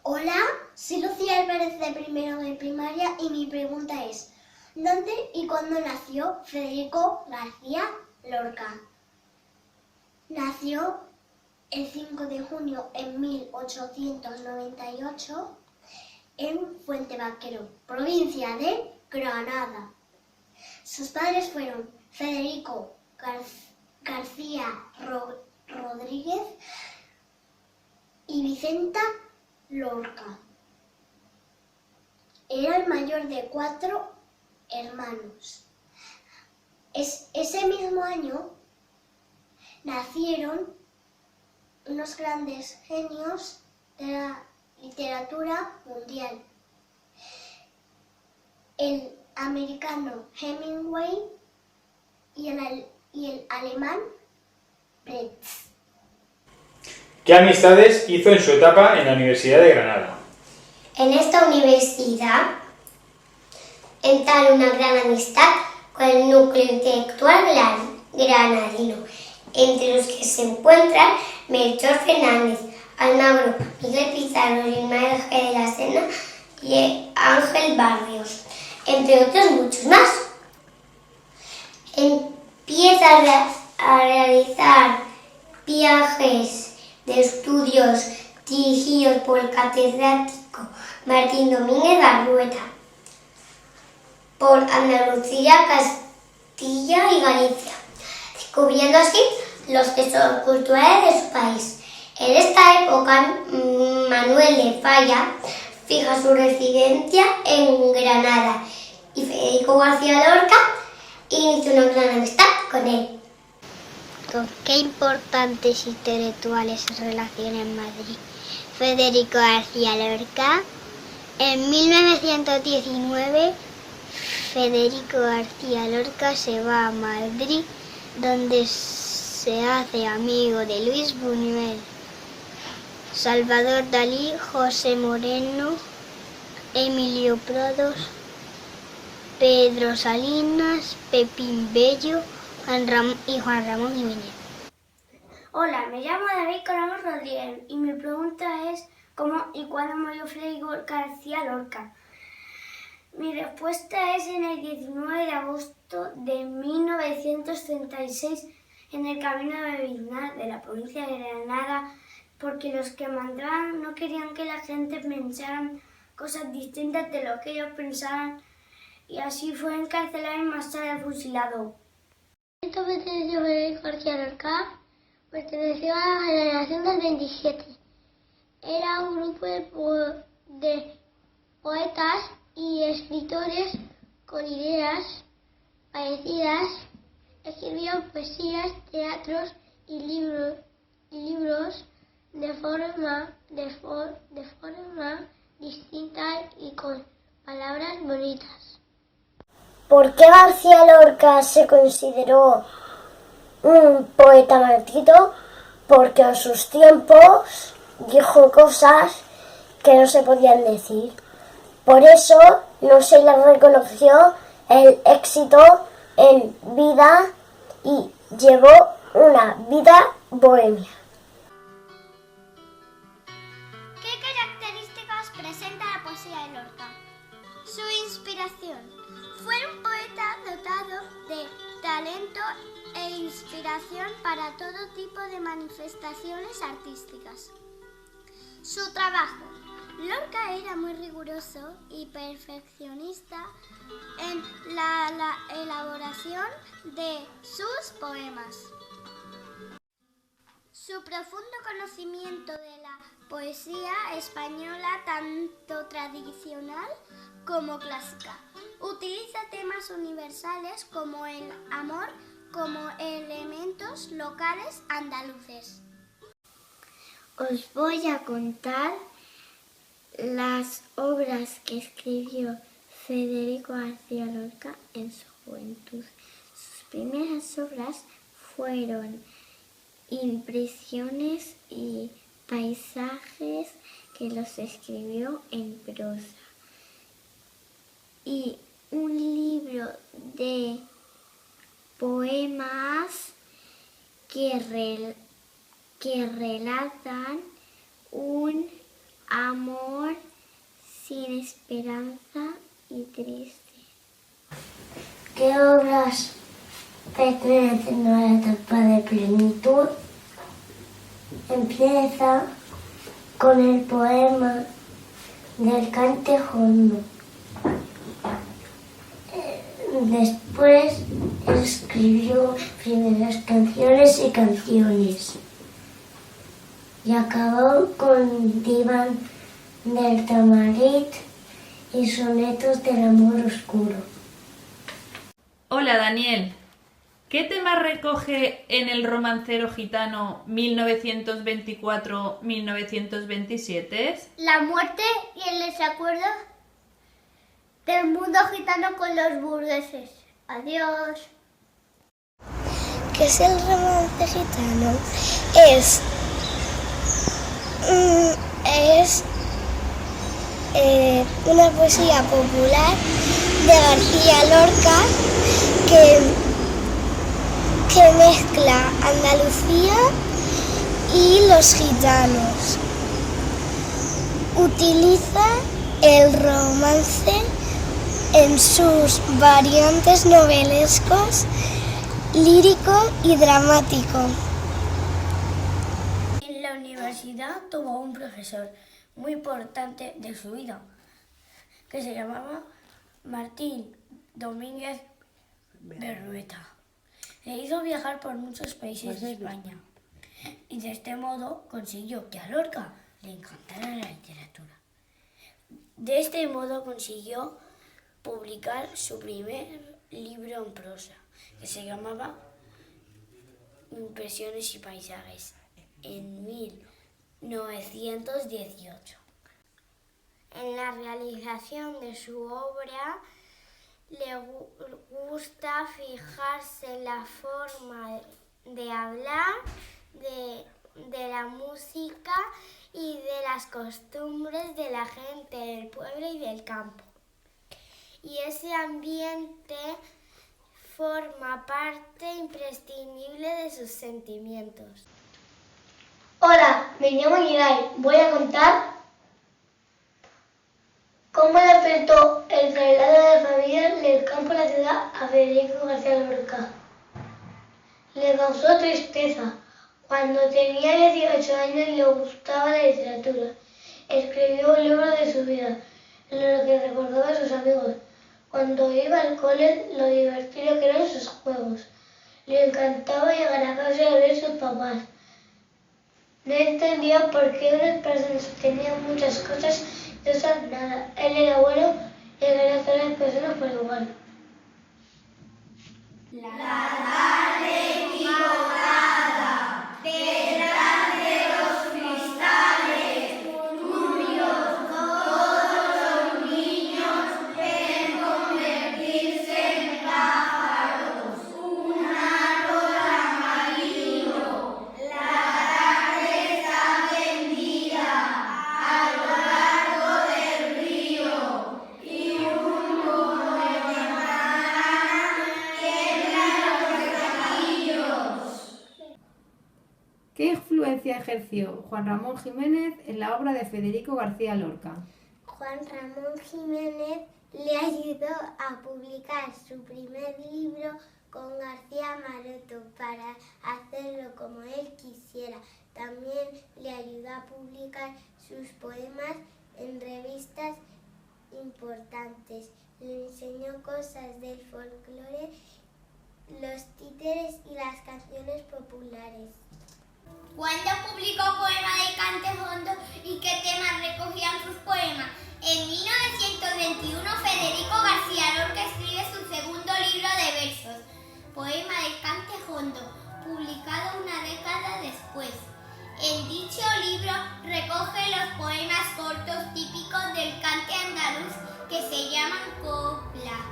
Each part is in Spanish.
Hola, soy Lucía Álvarez de primero de primaria y mi pregunta es: ¿dónde y cuándo nació Federico García Lorca? Nació el 5 de junio de 1898 en Fuentevaquero, provincia de Granada. Sus padres fueron Federico García Rodríguez y Vicenta Lorca. Era el mayor de 4 hermanos. Ese mismo año nacieron unos grandes genios de la literatura mundial: el americano Hemingway y el alemán Brecht. ¿Qué amistades hizo en su etapa en la Universidad de Granada? En esta universidad entabló una gran amistad con el núcleo intelectual granadino, entre los que se encuentran Melchor Fernández, Almagro, Miguel Pizarro, Ismael G. de la Serna y Ángel Barrios, entre otros muchos más. Empieza a realizar viajes de estudios dirigidos por el catedrático Martín Domínguez Barrueta por Andalucía, Castilla y Galicia, descubriendo así los tesoros culturales de su país. En esta época, Manuel de Falla fija su residencia en Granada y Federico García Lorca inicia una gran amistad con él. ¿Con qué importantes intelectuales se relaciona en Madrid Federico García Lorca? En 1919, Federico García Lorca se va a Madrid, donde se hace amigo de Luis Buñuel, Salvador Dalí, José Moreno, Emilio Prados, Pedro Salinas, Pepín Bello y Juan Ramón Jiménez. Hola, me llamo David Colomos Rodríguez y mi pregunta es: ¿cómo y cuándo murió Federico García Lorca? Mi respuesta es en el 19 de agosto de 1936 en el Camino de Biznar de la provincia de Granada, porque los que mandaban no querían que la gente pensara cosas distintas de lo que ellos pensaban, y así fue encarcelado y más tarde fusilado. ¿Esto perteneció a Federico García Lorca? Perteneció a la generación del 27. Era un grupo de poetas y escritores con ideas parecidas. Escribían poesías, teatros y libros de forma distinta y con palabras bonitas. ¿Por qué García Lorca se consideró un poeta maldito? Porque en sus tiempos dijo cosas que no se podían decir. Por eso no se le reconoció el éxito en vida y llevó una vida bohemia. ¿Qué características presenta la poesía de Lorca? Su inspiración. Fue un poeta dotado de talento e inspiración para todo tipo de manifestaciones artísticas. Su trabajo. Lorca era muy riguroso y perfeccionista en la elaboración de sus poemas. Su profundo conocimiento de la poesía española, tanto tradicional como clásica. Utiliza temas universales como el amor como elementos locales andaluces. Os voy a contar las obras que escribió Federico García Lorca en su juventud. Sus primeras obras fueron impresiones y paisajes que los escribió en prosa, y un libro de poemas que relatan un amor, sin esperanza y triste. ¿Qué obras pertenecen a la etapa de plenitud? Empieza con el poema del cante jondo. Después escribió primeras canciones y canciones. Y acabó con Diván del Tamarit y sonetos del amor oscuro. Hola Daniel, ¿qué tema recoge en el romancero gitano 1924-1927? La muerte y el desacuerdo del mundo gitano con los burgueses. Adiós. ¿Qué es el romance gitano? Es una poesía popular de García Lorca que mezcla Andalucía y los gitanos. Utiliza el romance en sus variantes novelescos, lírico y dramático. En la universidad tuvo un profesor muy importante de su vida, que se llamaba Martín Domínguez Berrueta. Le hizo viajar por muchos países de España y de este modo consiguió que a Lorca le encantara la literatura. De este modo consiguió publicar su primer libro en prosa, que se llamaba Impresiones y paisajes, en 1918. En la realización de su obra le gusta fijarse en la forma de hablar, de la música y de las costumbres de la gente del pueblo y del campo. Y ese ambiente forma parte imprescindible de sus sentimientos. Hola, me llamo Irai. Voy a contar cómo le afectó el traslado de la familia del campo a la ciudad a Federico García Lorca. Le causó tristeza. Cuando tenía 18 años le gustaba la literatura. Escribió un libro de su vida, en lo que recordaba a sus amigos. Cuando iba al cole, lo divertido que eran sus juegos. Le encantaba llegar a casa y ver a sus papás. No entendía por qué unas personas tenían muchas cosas y otras nada. Él era bueno y quería hacer a las personas por igual. ¿Qué influencia ejerció Juan Ramón Jiménez en la obra de Federico García Lorca? Juan Ramón Jiménez le ayudó a publicar su primer libro con García Maroto para hacerlo como él quisiera. También le ayudó a publicar sus poemas en revistas importantes. Le enseñó cosas del folclore, los títeres y las canciones populares. ¿Cuándo publicó poemas de cante jondo y qué temas recogían sus poemas? En 1921 Federico García Lorca escribe su segundo libro de versos, Poema de cante jondo, publicado una década después. En dicho libro recoge los poemas cortos típicos del cante andaluz que se llaman copla,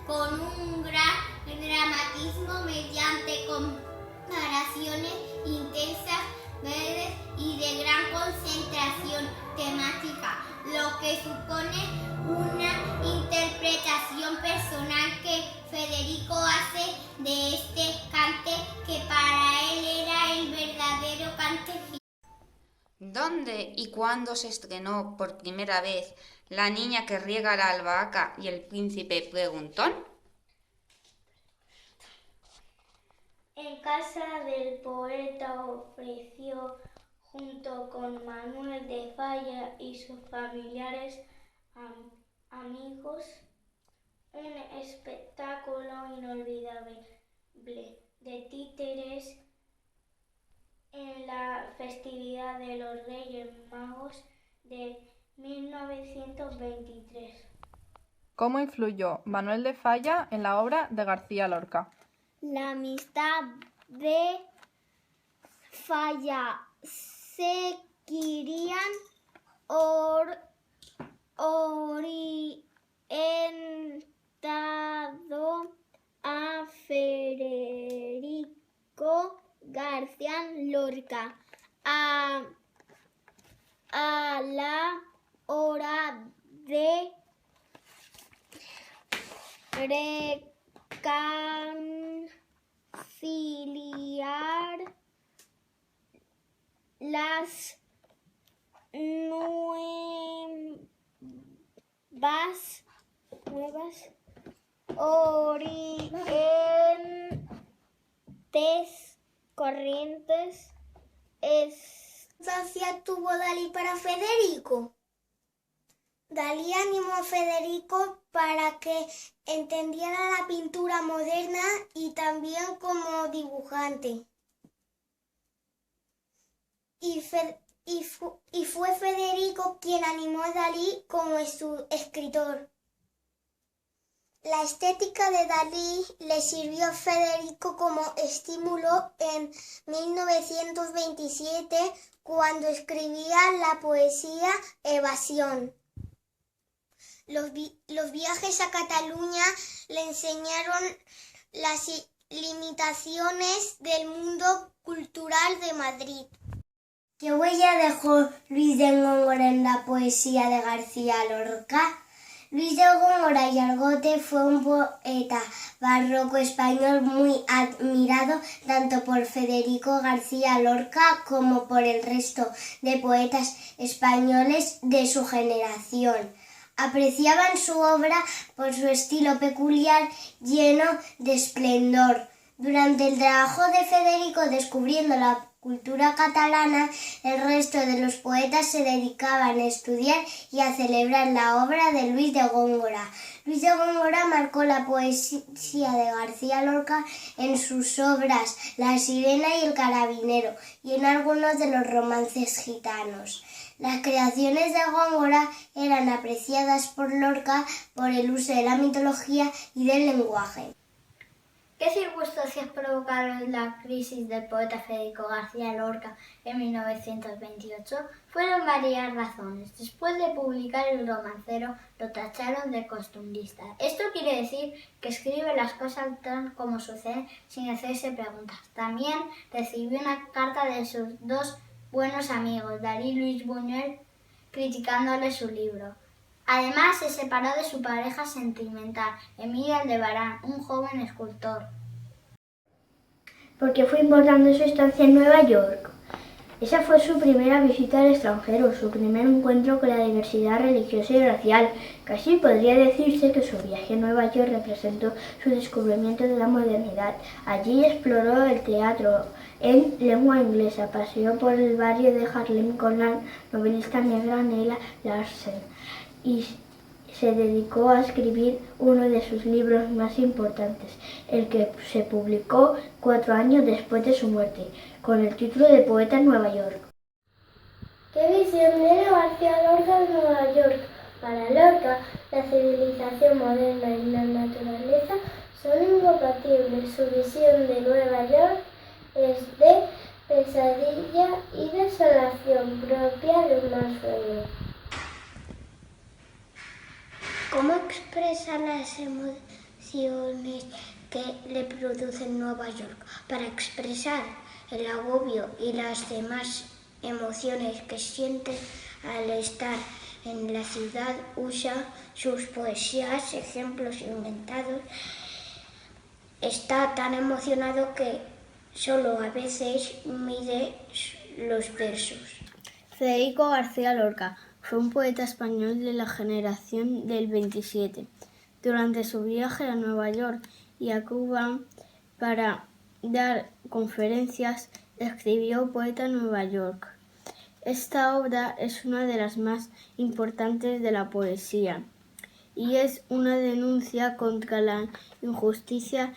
con un gran dramatismo mediante comparaciones intensas, breves y de gran concentración temática, lo que supone una interpretación personal que Federico hace de este cante que para él era el verdadero cante. ¿Dónde y cuándo se estrenó por primera vez La niña que riega la albahaca y el príncipe preguntón? En casa del poeta ofreció, junto con Manuel de Falla y sus familiares amigos, un espectáculo inolvidable de títeres en la festividad de los Reyes Magos de 1923. ¿Cómo influyó Manuel de Falla en la obra de García Lorca? La amistad de Falla seguirían orientado a Federico García Lorca a la hora de reconciliar las nuevas corrientes. ¿Qué tuvo Dalí para Federico? Dalí animó a Federico para que entendiera la pintura moderna y también como dibujante. Y fue Federico quien animó a Dalí como su escritor. La estética de Dalí le sirvió a Federico como estímulo en 1927 cuando escribía la poesía Evasión. Los viajes a Cataluña le enseñaron las limitaciones del mundo cultural de Madrid. ¿Qué huella dejó Luis de Góngora en la poesía de García Lorca? Luis de Góngora y Argote fue un poeta barroco español muy admirado tanto por Federico García Lorca como por el resto de poetas españoles de su generación. Apreciaban su obra por su estilo peculiar lleno de esplendor. Durante el trabajo de Federico descubriendo la cultura catalana, el resto de los poetas se dedicaban a estudiar y a celebrar la obra de Luis de Góngora. Luis de Góngora marcó la poesía de García Lorca en sus obras La sirena y el carabinero y en algunos de los romances gitanos. Las creaciones de Góngora eran apreciadas por Lorca por el uso de la mitología y del lenguaje. ¿Qué circunstancias provocaron la crisis del poeta Federico García Lorca en 1928? Fueron varias razones. Después de publicar el romancero, lo tacharon de costumbrista. Esto quiere decir que escribe las cosas tal como suceden sin hacerse preguntas. También recibió una carta de sus dos buenos amigos, Dalí y Luis Buñuel, criticándole su libro. Además, se separó de su pareja sentimental, Emilio Aldebarán, un joven escultor. Porque fue importante su estancia en Nueva York. Esa fue su primera visita al extranjero, su primer encuentro con la diversidad religiosa y racial. Casi podría decirse que su viaje a Nueva York representó su descubrimiento de la modernidad. Allí exploró el teatro en lengua inglesa, paseó por el barrio de Harlem con la novelista negra Nella Larsen y se dedicó a escribir uno de sus libros más importantes, el que se publicó 4 años después de su muerte, con el título de Poeta en Nueva York. ¿Qué visión tiene García Lorca de Nueva York? Para Lorca, la civilización moderna y la naturaleza son incompatibles. Su visión de Nueva York es de pesadilla y desolación propia de un mal sueño. ¿Cómo expresa las emociones que le producen Nueva York? Para expresar el agobio y las demás emociones que siente al estar en la ciudad, usa sus poesías, ejemplos inventados. Está tan emocionado que solo a veces mide los versos. Federico García Lorca fue un poeta español de la generación del 27. Durante su viaje a Nueva York y a Cuba para dar conferencias, escribió Poeta en Nueva York. Esta obra es una de las más importantes de la poesía y es una denuncia contra la injusticia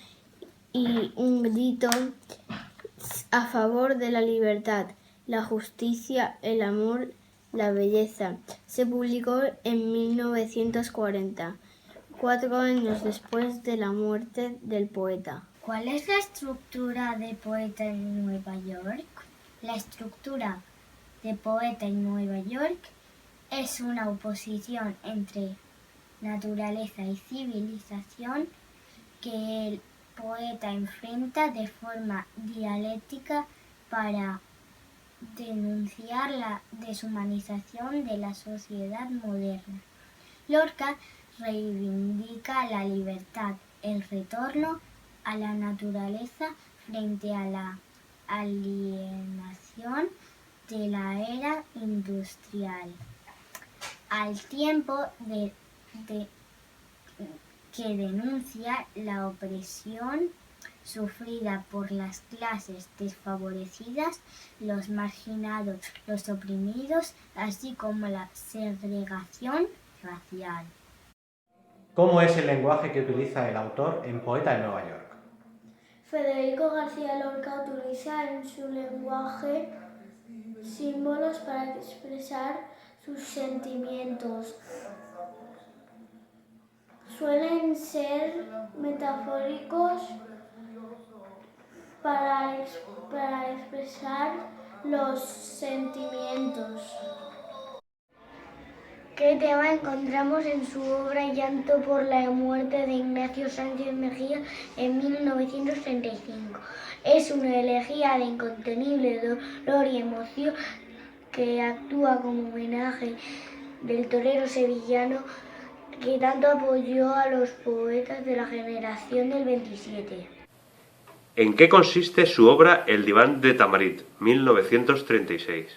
y un grito a favor de la libertad, la justicia, el amor, la belleza. Se publicó en 1940, 4 años después de la muerte del poeta. ¿Cuál es la estructura de Poeta en Nueva York? La estructura de Poeta en Nueva York es una oposición entre naturaleza y civilización que el poeta enfrenta de forma dialéctica para denunciar la deshumanización de la sociedad moderna. Lorca reivindica la libertad, el retorno a la naturaleza frente a la alienación de la era industrial, al tiempo que denuncia la opresión sufrida por las clases desfavorecidas, los marginados, los oprimidos, así como la segregación racial. ¿Cómo es el lenguaje que utiliza el autor en Poeta de Nueva York? Federico García Lorca utiliza en su lenguaje símbolos para expresar sus sentimientos. Suelen ser metafóricos para expresar los sentimientos. ¿Qué tema encontramos en su obra Llanto por la muerte de Ignacio Sánchez Mejía en 1935? Es una elegía de incontenible dolor y emoción que actúa como homenaje del torero sevillano que tanto apoyó a los poetas de la generación del 27. ¿En qué consiste su obra El diván de Tamarit, 1936?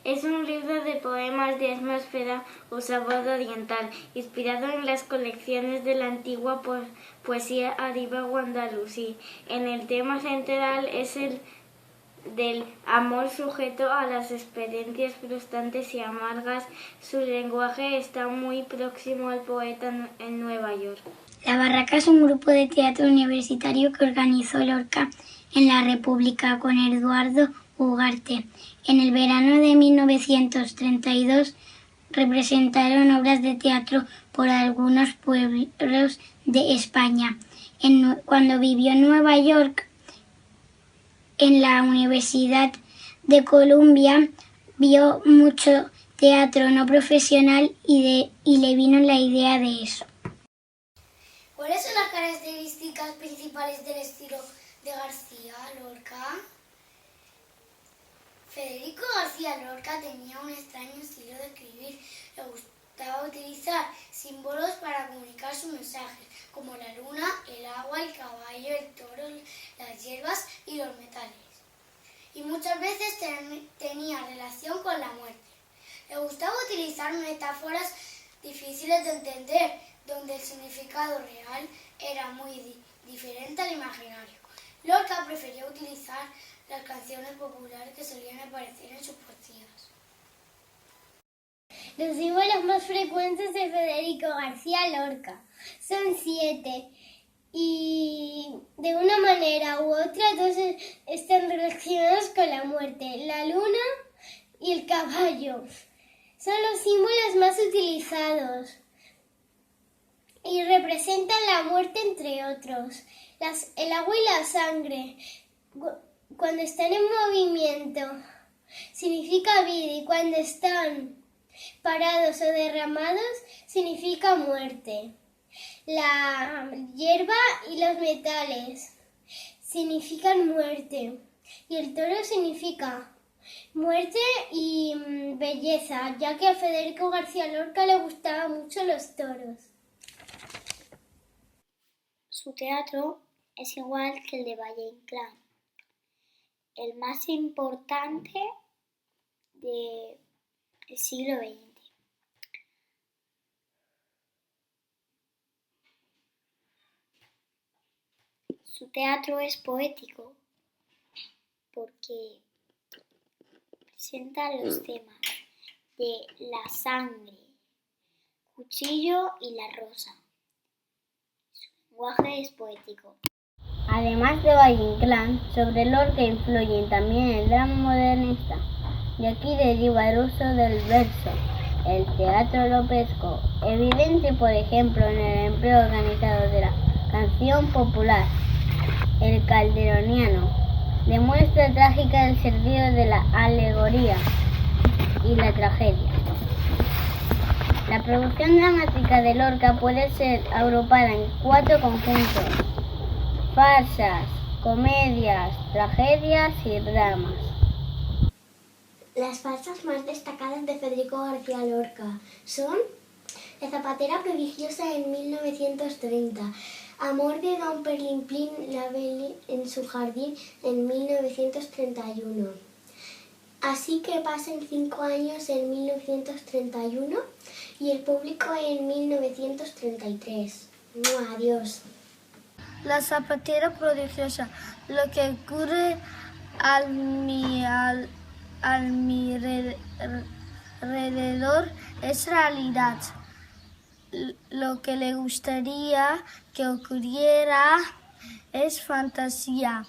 Es un libro de poemas de atmósfera o sabor oriental, inspirado en las colecciones de la antigua poesía arábiga andalusí. En el tema central es el del amor sujeto a las experiencias frustrantes y amargas. Su lenguaje está muy próximo al poeta en Nueva York. La Barraca es un grupo de teatro universitario que organizó Lorca en la República con Eduardo Ugarte. En el verano de 1932 representaron obras de teatro por algunos pueblos de España. Cuando vivió en Nueva York, en la Universidad de Columbia, vio mucho teatro no profesional y le vino la idea de eso. ¿Cuáles son las características principales del estilo de García Lorca? Federico García Lorca tenía un extraño estilo de escribir. Le gustaba utilizar símbolos para comunicar sus mensajes, como la luna, el agua, el caballo, el toro, las hierbas y los metales. Y muchas veces tenía relación con la muerte. Le gustaba utilizar metáforas difíciles de entender, donde el significado real era muy diferente al imaginario. Lorca prefería utilizar las canciones populares que solían aparecer en sus poesías. Los símbolos más frecuentes de Federico García Lorca son 7 y de una manera u otra todos están relacionados con la muerte, la luna y el caballo. Son los símbolos más utilizados y representan la muerte entre otros. El agua y la sangre, cuando están en movimiento, significa vida, y cuando están parados o derramados, significa muerte. La hierba y los metales significan muerte, y el toro significa muerte y belleza, ya que a Federico García Lorca le gustaban mucho los toros. Su teatro es igual que el de Valle Inclán. El más importante de el siglo XX. Su teatro es poético porque presenta los temas de la sangre, cuchillo y la rosa. Su lenguaje es poético. Además de Valle Inclán, sobre Lorca influyen también el drama modernista. De aquí deriva el uso del verso, el teatro lopesco, evidente por ejemplo en el empleo organizado de la canción popular, el calderoniano. Demuestra trágica el sentido de la alegoría y la tragedia. La producción dramática de Lorca puede ser agrupada en 4 conjuntos: farsas, comedias, tragedias y dramas. Las farsas más destacadas de Federico García Lorca son La zapatera prodigiosa en 1930, Amor de Don Perlimplín la Belle en su jardín en 1931. Así que pasen 5 años en 1931 y el público en 1933. Adiós. La zapatera prodigiosa. Lo que ocurre al mi alrededor es realidad. Lo que le gustaría que ocurriera es fantasía.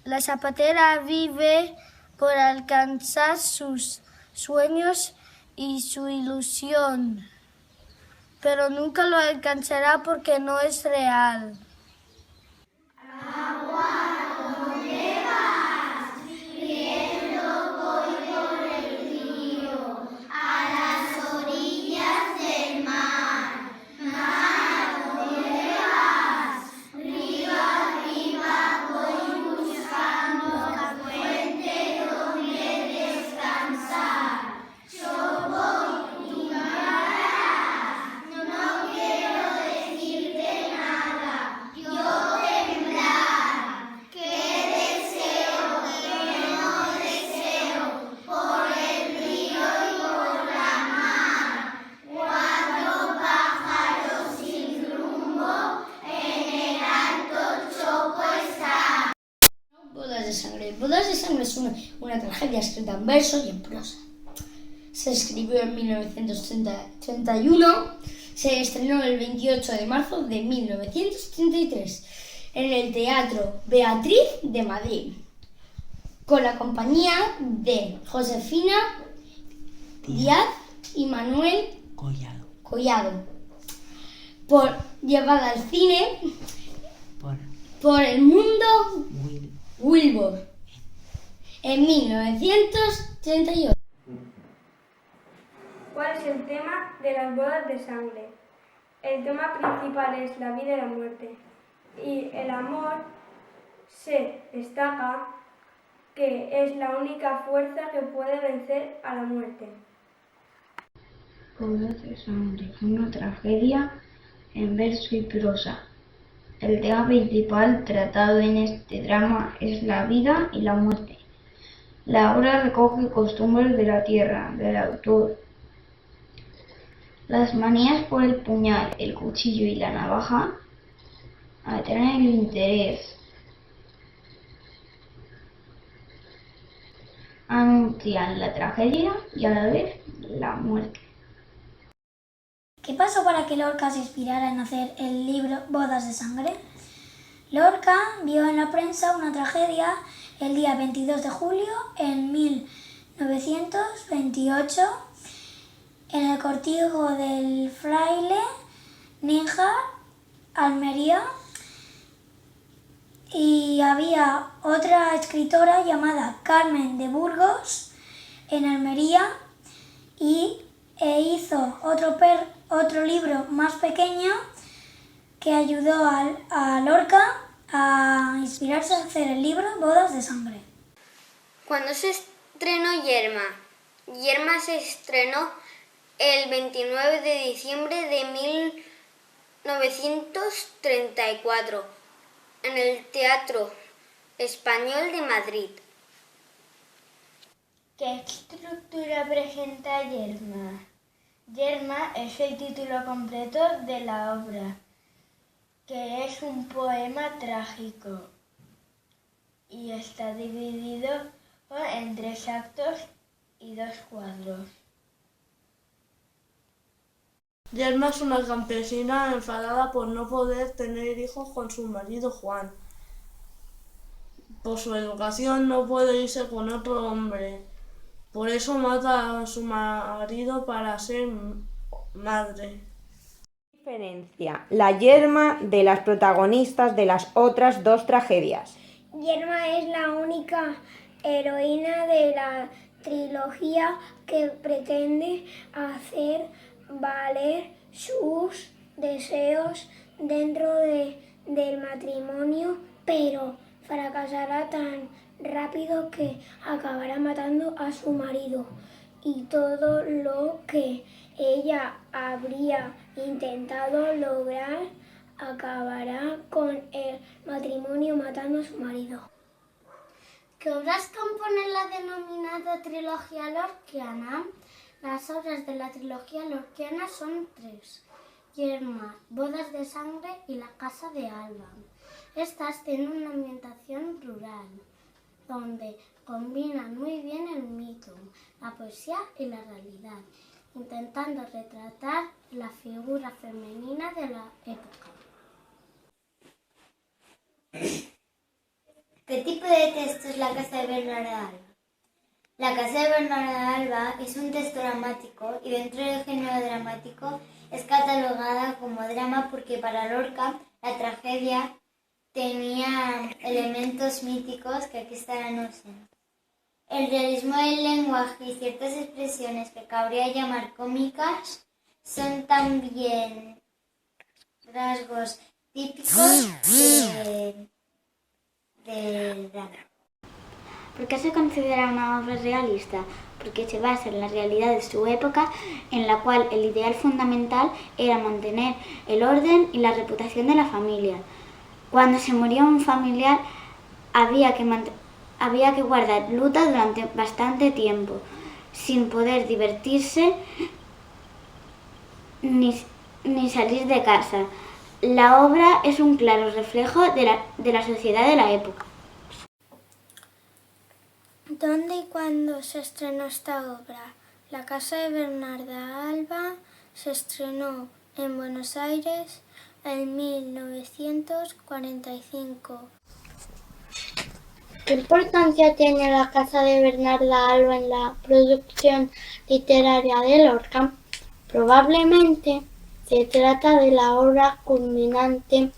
La zapatera vive por alcanzar sus sueños y su ilusión, pero nunca lo alcanzará porque no es real. Bodas de sangre es una tragedia escrita en verso y en prosa. Se escribió en 1931, se estrenó el 28 de marzo de 1933 en el Teatro Beatriz de Madrid, con la compañía de Josefina Díaz y Manuel Collado, llevada al cine por el mundo Wilbur en 1938. ¿Cuál es el tema de las bodas de sangre? El tema principal es la vida y la muerte, y el amor se destaca que es la única fuerza que puede vencer a la muerte. Bodas de sangre, una tragedia en verso y prosa. El tema principal tratado en este drama es la vida y la muerte. La obra recoge costumbres de la tierra del autor. Las manías por el puñal, el cuchillo y la navaja atraen el interés. Anuncian la tragedia y a la vez la muerte. ¿Qué pasó para que Lorca se inspirara en hacer el libro Bodas de sangre? Lorca vio en la prensa una tragedia el día 22 de julio en 1928 en el cortijo del Fraile Níjar, Almería, y había otra escritora llamada Carmen de Burgos en Almería e hizo otro libro más pequeño que ayudó a Lorca a inspirarse a hacer el libro Bodas de sangre. ¿Cuándo se estrenó Yerma? Yerma se estrenó el 29 de diciembre de 1934 en el Teatro Español de Madrid. ¿Qué estructura presenta Yerma? Yerma es el título completo de la obra, que es un poema trágico y está dividido en 3 actos y 2 cuadros. Yerma es una campesina enfadada por no poder tener hijos con su marido Juan. Por su educación no puede irse con otro hombre. Por eso mata a su marido para ser madre. Diferencia la Yerma de las protagonistas de las otras 2 tragedias. Yerma es la única heroína de la trilogía que pretende hacer valer sus deseos dentro del matrimonio, pero fracasará tan rápido que acabará matando a su marido, y todo lo que ella habría intentado lograr acabará con el matrimonio matando a su marido. ¿Qué obras componen la denominada trilogía lorquiana? Las obras de la trilogía lorquiana son 3: Yerma, Bodas de Sangre y La Casa de Alba. Estas tienen una ambientación rural, donde combinan muy bien el mito, la poesía y la realidad, intentando retratar la figura femenina de la época. ¿Qué tipo de texto es La Casa de Bernarda Alba? La Casa de Bernarda Alba es un texto dramático y dentro del género dramático es catalogada como drama porque para Lorca la tragedia tenía elementos míticos que aquí estarán ausentes. El realismo del lenguaje y ciertas expresiones que cabría llamar cómicas son también rasgos típicos del drama. ¿Por qué se considera una obra realista? Porque se basa en la realidad de su época, en la cual el ideal fundamental era mantener el orden y la reputación de la familia. Cuando se moría un familiar había que guardar luto durante bastante tiempo, sin poder divertirse ni salir de casa. La obra es un claro reflejo de la sociedad de la época. ¿Dónde y cuándo se estrenó esta obra? La Casa de Bernarda Alba se estrenó en Buenos Aires en 1945. ¿Qué importancia tiene La Casa de Bernarda Alba en la producción literaria de Lorca? Probablemente se trata de la obra culminante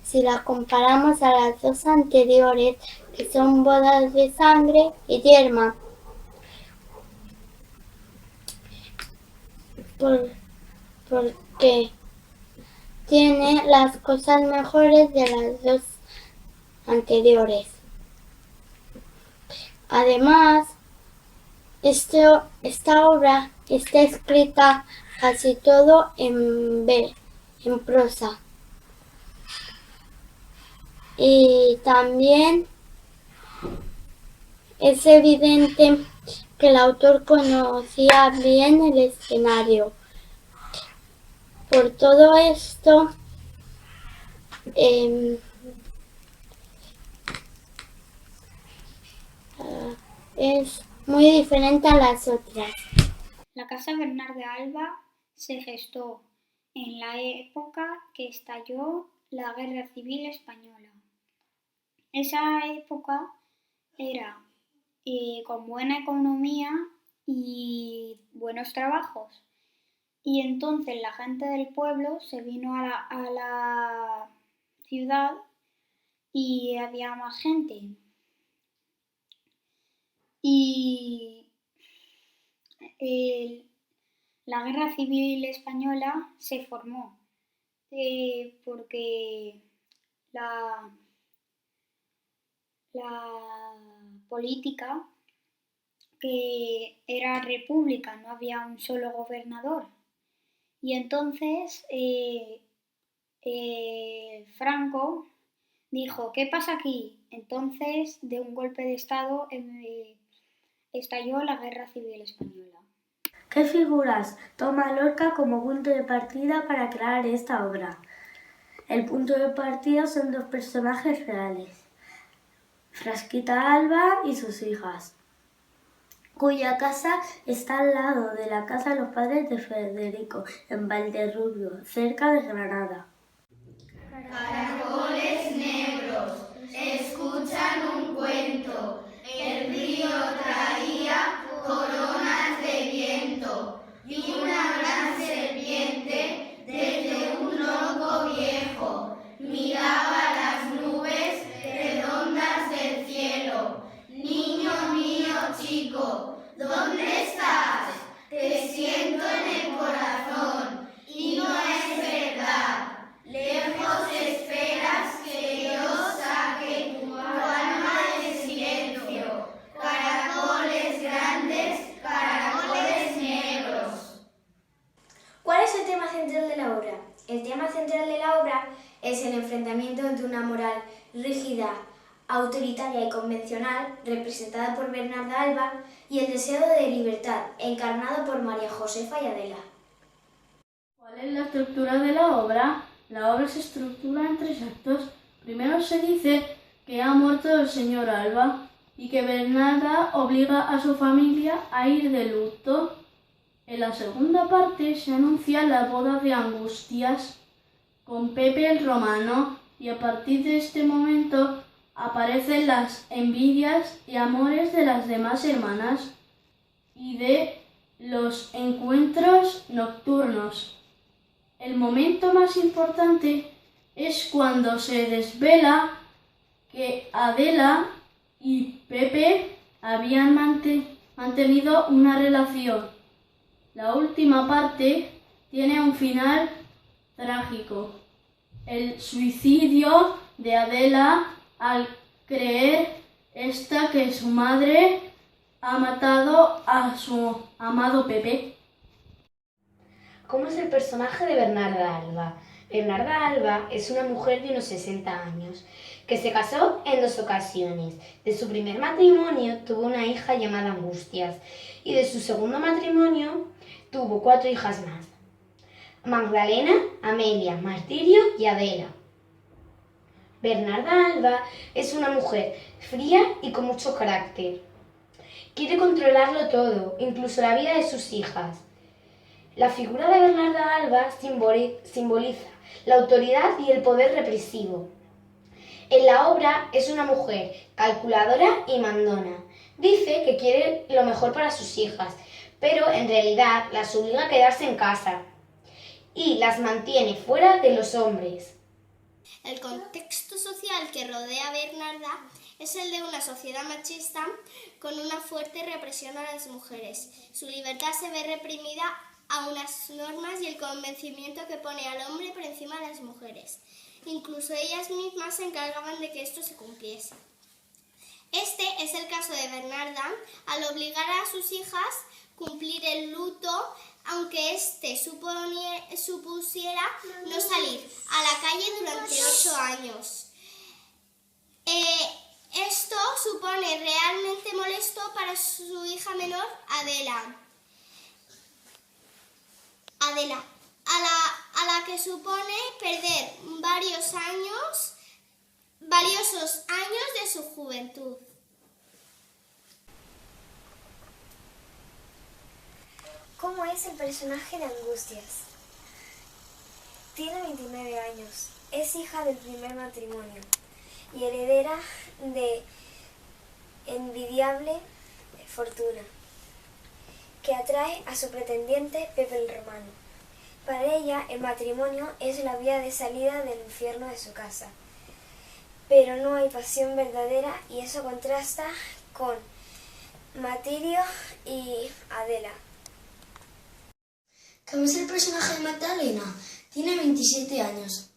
si la comparamos a las 2 anteriores, que son Bodas de Sangre y Yerma. Porque tiene las cosas mejores de las 2 anteriores. Además, esta obra está escrita casi todo en prosa. Y también es evidente que el autor conocía bien el escenario. Por todo esto, es muy diferente a las otras. La Casa Bernarda Alba se gestó en la época que estalló la Guerra Civil Española. Esa época era con buena economía y buenos trabajos. Y entonces la gente del pueblo se vino a la ciudad y había más gente. Y la Guerra Civil Española se formó porque la política, que era república, no había un solo gobernador. Y entonces Franco dijo, ¿qué pasa aquí? Entonces, de un golpe de Estado, estalló la Guerra Civil Española. ¿Qué figuras toma Lorca como punto de partida para crear esta obra? El punto de partida son dos personajes reales, Frasquita Alba y sus hijas, cuya casa está al lado de la casa de los padres de Federico, en Valderrubio, cerca de Granada. Caracoles negros escuchan un cuento. El río traía coronas de viento y una gran serpiente desde un tronco viejo miraba las nubes redondas del cielo. Niño mío chico, ¿dónde estás? Te siento en el corazón y no es verdad. Lejos esperas que yo saque tu alma del silencio. Caracoles grandes, caracoles negros. ¿Cuál es el tema central de la obra? El tema central de la obra es el enfrentamiento entre una moral rígida, autoritaria y convencional, representada por Bernarda Alba, y el deseo de libertad, encarnado por María Josefa y Adela. ¿Cuál es la estructura de la obra? La obra se estructura en 3 actos. Primero se dice que ha muerto el señor Alba y que Bernarda obliga a su familia a ir de luto. En la segunda parte se anuncia la boda de Angustias con Pepe el Romano y a partir de este momento aparecen las envidias y amores de las demás hermanas y de los encuentros nocturnos. El momento más importante es cuando se desvela que Adela y Pepe habían mantenido una relación. La última parte tiene un final trágico. El suicidio de Adela al creer que su madre ha matado a su amado Pepe. ¿Cómo es el personaje de Bernarda Alba? Bernarda Alba es una mujer de unos 60 años que se casó en 2 ocasiones. De su primer matrimonio tuvo una hija llamada Angustias y de su segundo matrimonio tuvo 4 hijas más: Magdalena, Amelia, Martirio y Adela. Bernarda Alba es una mujer fría y con mucho carácter. Quiere controlarlo todo, incluso la vida de sus hijas. La figura de Bernarda Alba simboliza la autoridad y el poder represivo. En la obra es una mujer calculadora y mandona. Dice que quiere lo mejor para sus hijas, pero en realidad las obliga a quedarse en casa y las mantiene fuera de los hombres. El contexto social que rodea a Bernarda es el de una sociedad machista con una fuerte represión a las mujeres. Su libertad se ve reprimida a unas normas y el convencimiento que pone al hombre por encima de las mujeres. Incluso ellas mismas se encargaban de que esto se cumpliese. Este es el caso de Bernarda al obligar a sus hijas a cumplir el luto, aunque éste supusiera no salir a la calle durante 8 años. Esto supone realmente molesto para su hija menor, Adela, a la que supone perder valiosos años de su juventud. ¿Cómo es el personaje de Angustias? Tiene 29 años, es hija del primer matrimonio y heredera de envidiable fortuna, que atrae a su pretendiente Pepe el Romano. Para ella, el matrimonio es la vía de salida del infierno de su casa, pero no hay pasión verdadera y eso contrasta con Martirio y Adela. ¿Cómo es el personaje de Magdalena? Tiene 27 años.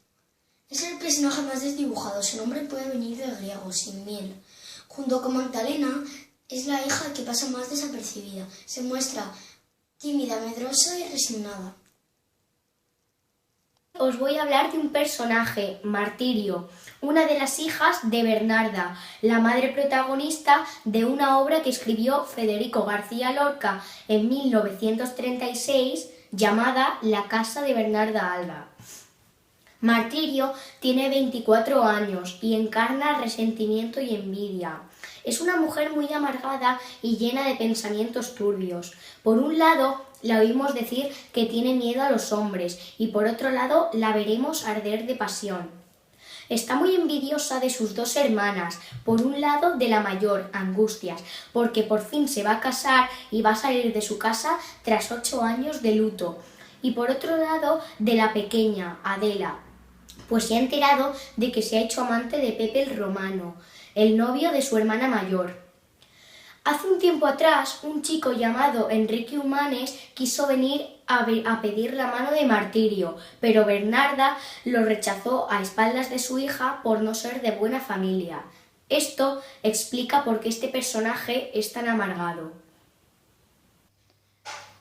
Es el personaje más desdibujado. Su nombre puede venir del griego, sin miel. Junto con Magdalena, es la hija que pasa más desapercibida. Se muestra tímida, medrosa y resignada. Os voy a hablar de un personaje, Martirio, una de las hijas de Bernarda, la madre protagonista de una obra que escribió Federico García Lorca en 1936 llamada La casa de Bernarda Alba. Martirio tiene 24 años y encarna resentimiento y envidia. Es una mujer muy amargada y llena de pensamientos turbios. Por un lado, la oímos decir que tiene miedo a los hombres y por otro lado la veremos arder de pasión. Está muy envidiosa de sus dos hermanas, por un lado de la mayor, Angustias, porque por fin se va a casar y va a salir de su casa tras 8 años de luto, y por otro lado de la pequeña, Adela, pues se ha enterado de que se ha hecho amante de Pepe el Romano, el novio de su hermana mayor. Hace un tiempo atrás, un chico llamado Enrique Humanes quiso venir a pedir la mano de Martirio, pero Bernarda lo rechazó a espaldas de su hija por no ser de buena familia. Esto explica por qué este personaje es tan amargado.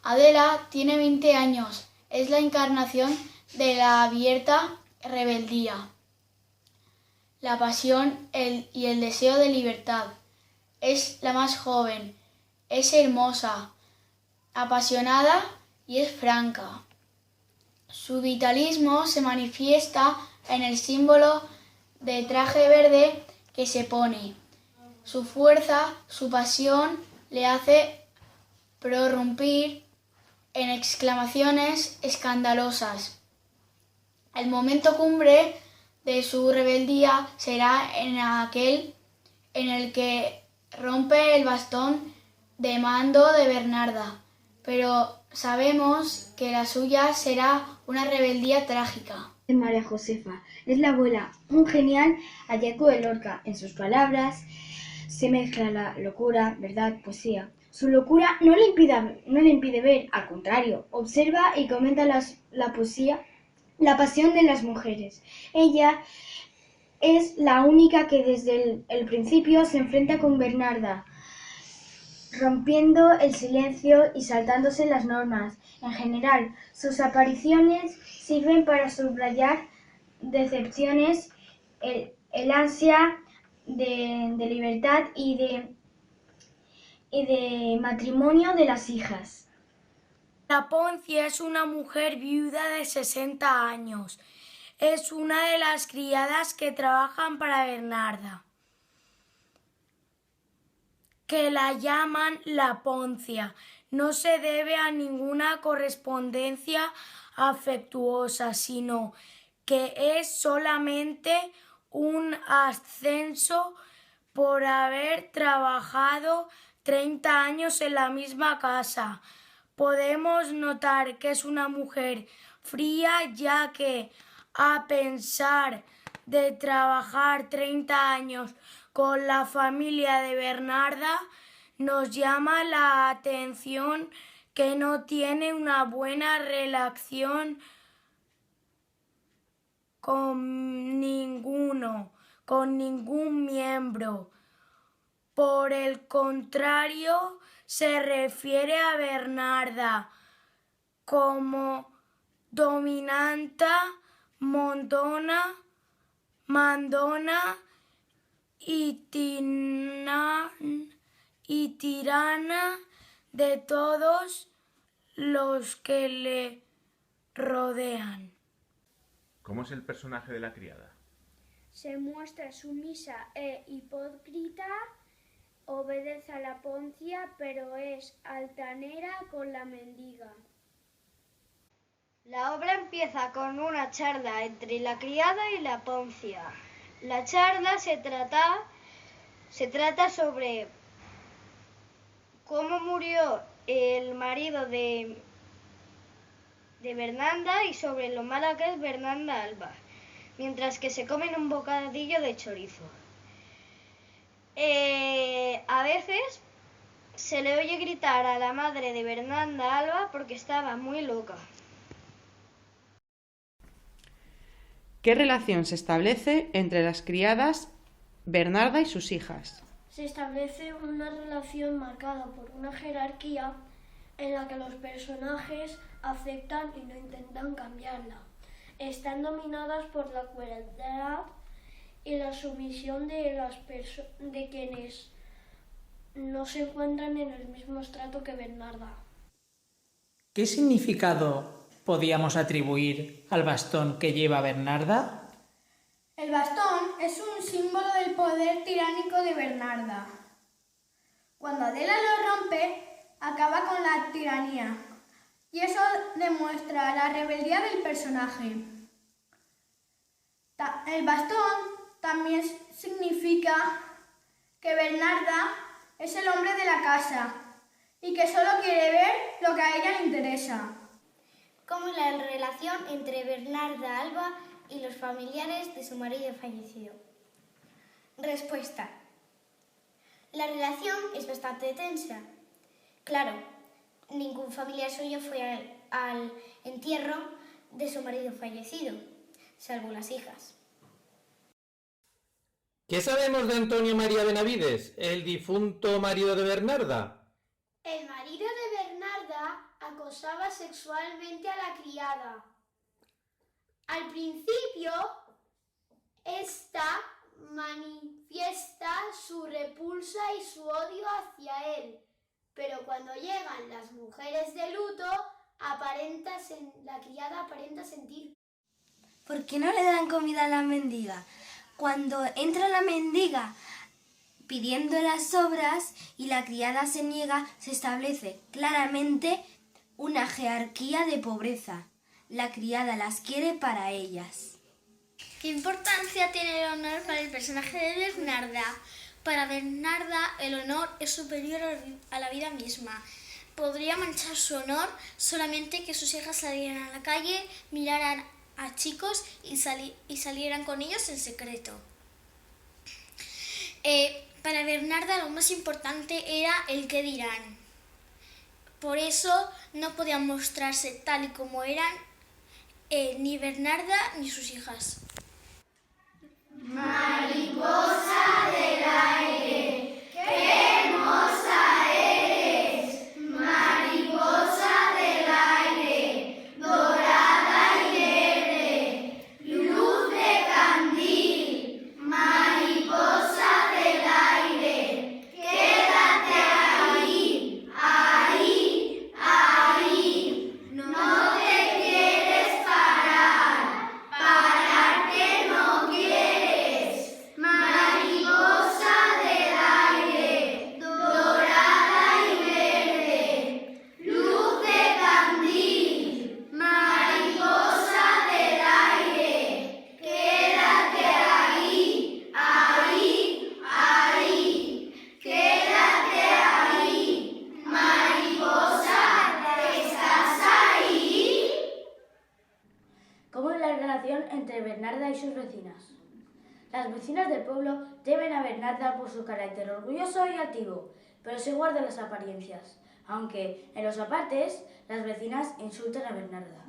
Adela tiene 20 años, es la encarnación de la abierta rebeldía, la pasión y el deseo de libertad. Es la más joven, es hermosa, apasionada y es franca. Su vitalismo se manifiesta en el símbolo de traje verde que se pone. Su fuerza, su pasión le hace prorrumpir en exclamaciones escandalosas. El momento cumbre de su rebeldía será en aquel en el que rompe el bastón de mando de Bernarda, pero sabemos que la suya será una rebeldía trágica. María Josefa es la abuela, un genial hallazgo de Lorca. En sus palabras se mezcla la locura, verdad, poesía. Su locura no le impide ver, al contrario, observa y comenta la poesía, la pasión de las mujeres. Ella es la única que desde el principio se enfrenta con Bernarda, rompiendo el silencio y saltándose las normas. En general, sus apariciones sirven para subrayar decepciones, el ansia de libertad y de matrimonio de las hijas. La Poncia es una mujer viuda de 60 años. Es una de las criadas que trabajan para Bernarda, que la llaman la Poncia. No se debe a ninguna correspondencia afectuosa, sino que es solamente un ascenso por haber trabajado 30 años en la misma casa. Podemos notar que es una mujer fría, ya que a pesar de trabajar 30 años con la familia de Bernarda, nos llama la atención que no tiene una buena relación con ningún miembro. Por el contrario, se refiere a Bernarda como dominanta, mandona y tirana de todos los que le rodean. ¿Cómo es el personaje de la criada? Se muestra sumisa e hipócrita, obedece a la Poncia, pero es altanera con la mendiga. La obra empieza con una charla entre la criada y la Poncia. La charla se trata sobre cómo murió el marido de Bernarda y sobre lo mala que es Bernarda Alba, mientras que se comen un bocadillo de chorizo. A veces se le oye gritar a la madre de Bernarda Alba porque estaba muy loca. ¿Qué relación se establece entre las criadas Bernarda y sus hijas? Se establece una relación marcada por una jerarquía en la que los personajes aceptan y no intentan cambiarla. están dominadas por la crueldad y la sumisión de quienes no se encuentran en el mismo estrato que Bernarda. ¿Qué significado podíamos atribuir al bastón que lleva Bernarda? El bastón es un símbolo del poder tiránico de Bernarda. Cuando Adela lo rompe, acaba con la tiranía, y eso demuestra la rebeldía del personaje. El bastón también significa que Bernarda es el hombre de la casa y que solo quiere ver lo que a ella le interesa. ¿Cómo es la relación entre Bernarda Alba y los familiares de su marido fallecido? Respuesta. La relación es bastante tensa. Claro, ningún familiar suyo fue al entierro de su marido fallecido, salvo las hijas. ¿Qué sabemos de Antonio María Benavides, el difunto marido de Bernarda? El marido de Bernarda acosaba sexualmente a la criada. Al principio, esta manifiesta su repulsa y su odio hacia él, pero cuando llegan las mujeres de luto, la criada aparenta sentir. ¿Por qué no le dan comida a la mendiga? Cuando entra la mendiga pidiendo las sobras y la criada se niega, se establece claramente una jerarquía de pobreza. La criada las quiere para ellas. ¿Qué importancia tiene el honor para el personaje de Bernarda? Para Bernarda, el honor es superior a la vida misma. Podría manchar su honor solamente que sus hijas salieran a la calle, miraran a chicos y salieran con ellos en secreto. Para Bernarda lo más importante era el qué dirán. Por eso no podían mostrarse tal y como eran ni Bernarda ni sus hijas. Mariposa del aire, qué hermosa eres. Mariposa del aire, dorada y verde, luz de candil. Mariposa del aire, quédate ahí, ahí, ahí. No te quieres parar, pararte no quieres. Mariposa del aire, dorada y verde, luz de candil. Mariposa del aire, quédate ahí, ahí, ahí. Quédate ahí, mariposa, ¿estás ahí? ¿Cómo es la relación entre Bernarda y sus vecinas? Las vecinas del pueblo temen a Bernarda por su carácter orgulloso y altivo, pero se guardan las apariencias, aunque en los apartes las vecinas insultan a Bernarda.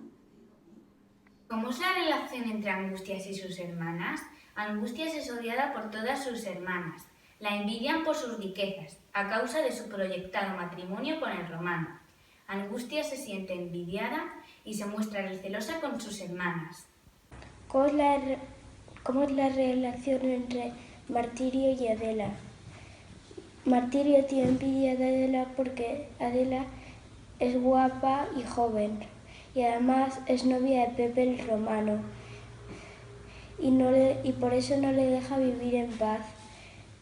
¿Cómo es la relación entre Angustias y sus hermanas? Angustias es odiada por todas sus hermanas. La envidian por sus riquezas, a causa de su proyectado matrimonio con el romano. Angustias se siente envidiada y se muestra recelosa con sus hermanas. ¿Cómo es la relación entre Martirio y Adela? Martirio tiene envidia de Adela porque Adela es guapa y joven, y además es novia de Pepe el Romano, y por eso no le deja vivir en paz.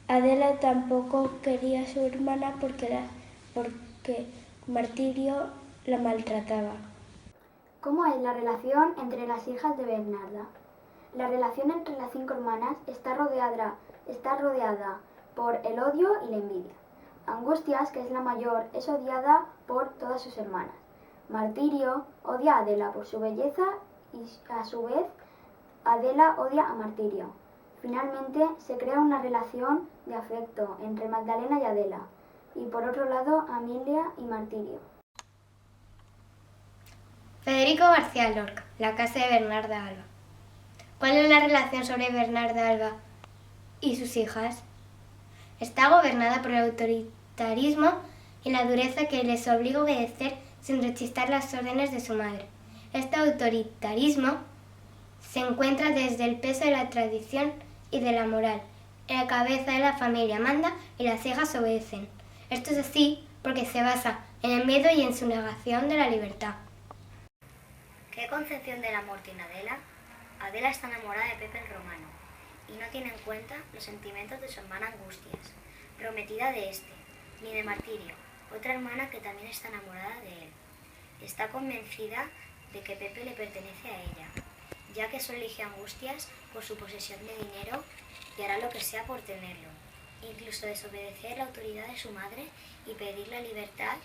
Adela tampoco quería a su hermana porque Martirio la maltrataba. ¿Cómo es la relación entre las hijas de Bernarda? La relación entre las 5 hermanas está rodeada por el odio y la envidia. Angustias, que es la mayor, es odiada por todas sus hermanas. Martirio odia a Adela por su belleza y a su vez Adela odia a Martirio. Finalmente se crea una relación de afecto entre Magdalena y Adela y por otro lado Amilia y Martirio. Federico García Lorca, La casa de Bernarda Alba. ¿Cuál es la relación sobre Bernarda Alba y sus hijas? Está gobernada por el autoritarismo y la dureza que les obliga a obedecer sin rechistar las órdenes de su madre. Este autoritarismo Se encuentra desde el peso de la tradición y de la moral. La cabeza de la familia manda y las hijas obedecen. Esto es así porque se basa en el miedo y en su negación de la libertad. ¿Qué concepción del amor tiene Adela? Adela está enamorada de Pepe el Romano y no tiene en cuenta los sentimientos de su hermana Angustias, prometida de este, ni de Martirio, otra hermana que también está enamorada de él. Está convencida de que Pepe le pertenece a ella, ya que solo elige a Angustias por su posesión de dinero y hará lo que sea por tenerlo, incluso desobedecer la autoridad de su madre y pedir la libertad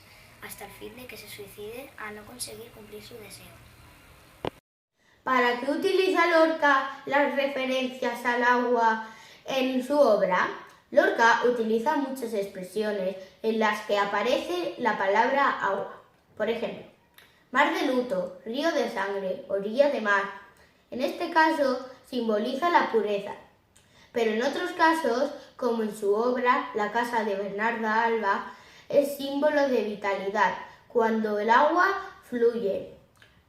hasta el fin de que se suicide al no conseguir cumplir su deseo. ¿Para qué utiliza Lorca las referencias al agua en su obra? Lorca utiliza muchas expresiones en las que aparece la palabra agua. Por ejemplo, mar de luto, río de sangre, orilla de mar. En este caso simboliza la pureza, pero en otros casos, como en su obra La casa de Bernarda Alba, es símbolo de vitalidad, cuando el agua fluye,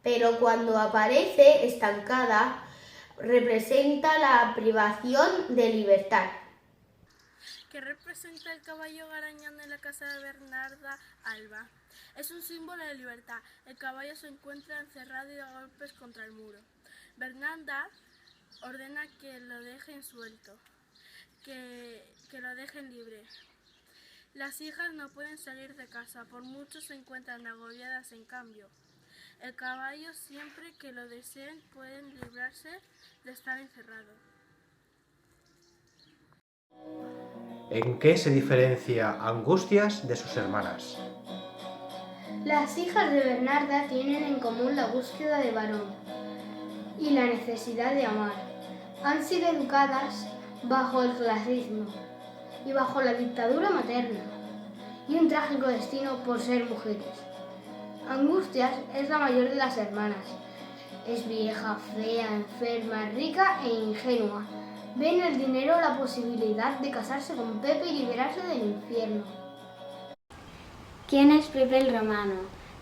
pero cuando aparece estancada, representa la privación de libertad. ¿Qué representa el caballo garañón en la casa de Bernarda Alba? Es un símbolo de libertad. El caballo se encuentra encerrado y da golpes contra el muro. Bernarda ordena que lo dejen suelto, que lo dejen libre. Las hijas no pueden salir de casa, por mucho se encuentran agobiadas en cambio. El caballo, siempre que lo deseen, pueden librarse de estar encerrado. ¿En qué se diferencia Angustias de sus hermanas? Las hijas de Bernarda tienen en común la búsqueda de varón y la necesidad de amar. Han sido educadas bajo el clasismo y bajo la dictadura materna y un trágico destino por ser mujeres. Angustias es la mayor de las hermanas. Es vieja, fea, enferma, rica e ingenua. Ve en el dinero la posibilidad de casarse con Pepe y liberarse del infierno. ¿Quién es Pepe el Romano?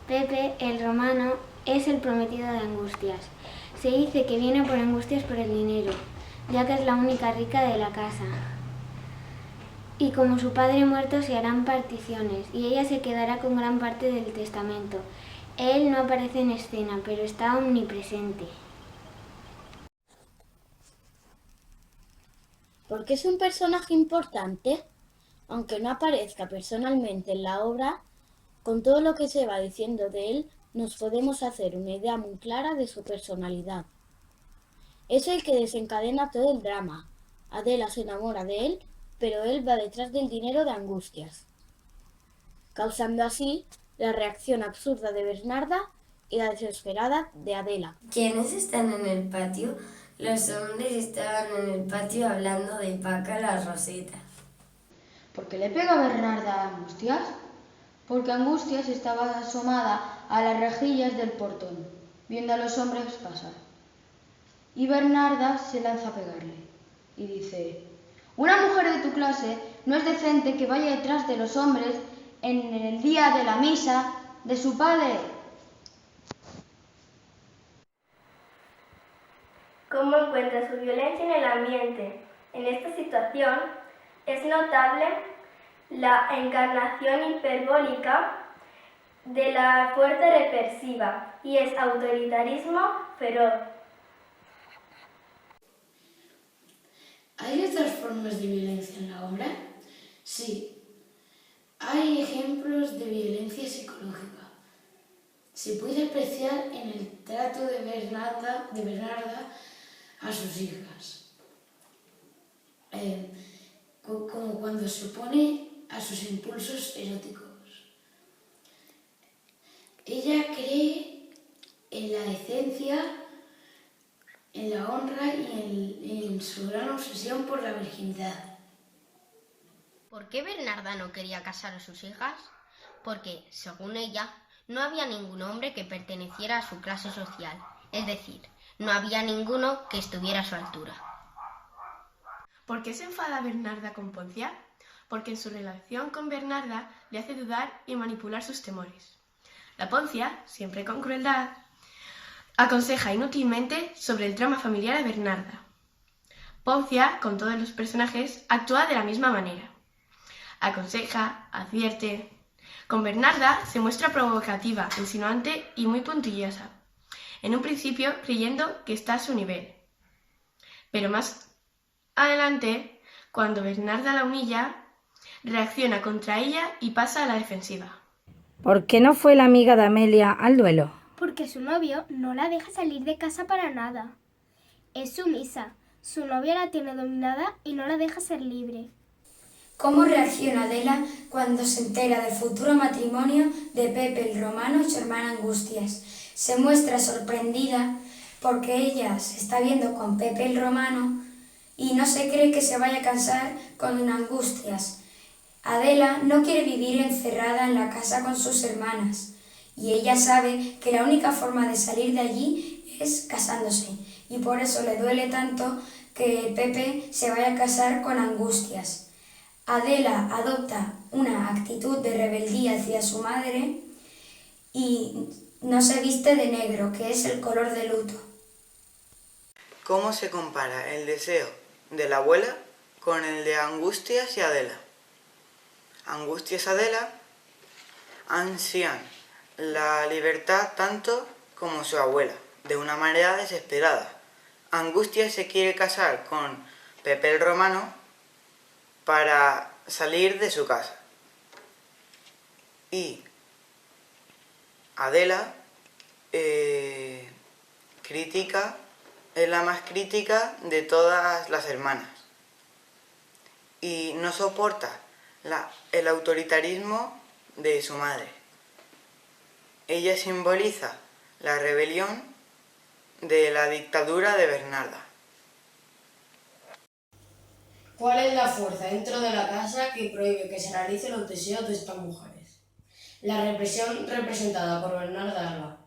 Pepe el Romano es el prometido de Angustias. Se dice que viene por Angustias por el dinero, ya que es la única rica de la casa. Y como su padre muerto se harán particiones y ella se quedará con gran parte del testamento. Él no aparece en escena, pero está omnipresente. Porque es un personaje importante, aunque no aparezca personalmente en la obra, con todo lo que se va diciendo de él, nos podemos hacer una idea muy clara de su personalidad. Es el que desencadena todo el drama. Adela se enamora de él, pero él va detrás del dinero de Angustias, causando así la reacción absurda de Bernarda y la desesperada de Adela. ¿Quiénes están en el patio? Los hombres estaban en el patio hablando de Paca la Roseta. ¿Por qué le pega Bernarda a Angustias? Porque Angustias estaba asomada a las rejillas del portón, viendo a los hombres pasar. Y Bernarda se lanza a pegarle y dice: «Una mujer de tu clase no es decente que vaya detrás de los hombres en el día de la misa de su padre». ¿Cómo encuentra su violencia en el ambiente? En esta situación es notable la encarnación hiperbólica de la fuerza represiva y es autoritarismo feroz. ¿Hay otras formas de violencia en la obra? Sí. Hay ejemplos de violencia psicológica. Se puede apreciar en el trato de Bernarda a sus hijas, como cuando se opone a sus impulsos eróticos. Ella cree en la decencia, en la honra y en su gran obsesión por la virginidad. ¿Por qué Bernarda no quería casar a sus hijas? Porque, según ella, no había ningún hombre que perteneciera a su clase social, es decir, no había ninguno que estuviera a su altura. ¿Por qué se enfada Bernarda con Poncia? Porque en su relación con Bernarda le hace dudar y manipular sus temores. La Poncia, siempre con crueldad, aconseja inútilmente sobre el drama familiar a Bernarda. Poncia, con todos los personajes, actúa de la misma manera. Aconseja, advierte. Con Bernarda se muestra provocativa, insinuante y muy puntillosa, en un principio creyendo que está a su nivel. Pero más adelante, cuando Bernarda la humilla, reacciona contra ella y pasa a la defensiva. ¿Por qué no fue la amiga de Amelia al duelo? Porque su novio no la deja salir de casa para nada. Es sumisa. Su novio la tiene dominada y no la deja ser libre. ¿Cómo reacciona Adela cuando se entera del futuro matrimonio de Pepe el Romano y su hermana Angustias? Se muestra sorprendida porque ella se está viendo con Pepe el Romano y no se cree que se vaya a casar con Angustias. Adela no quiere vivir encerrada en la casa con sus hermanas y ella sabe que la única forma de salir de allí es casándose y por eso le duele tanto que Pepe se vaya a casar con Angustias. Adela adopta una actitud de rebeldía hacia su madre y no se viste de negro, que es el color de luto. ¿Cómo se compara el deseo de la abuela con el de Angustias y Adela? Angustias y Adela ansían la libertad tanto como su abuela, de una manera desesperada. Angustias se quiere casar con Pepe el Romano para salir de su casa. Y Adela es la más crítica de todas las hermanas. Y no soporta el autoritarismo de su madre. Ella simboliza la rebelión de la dictadura de Bernarda. ¿Cuál es la fuerza dentro de la casa que prohíbe que se realicen los deseos de estas mujeres? La represión representada por Bernarda Alba.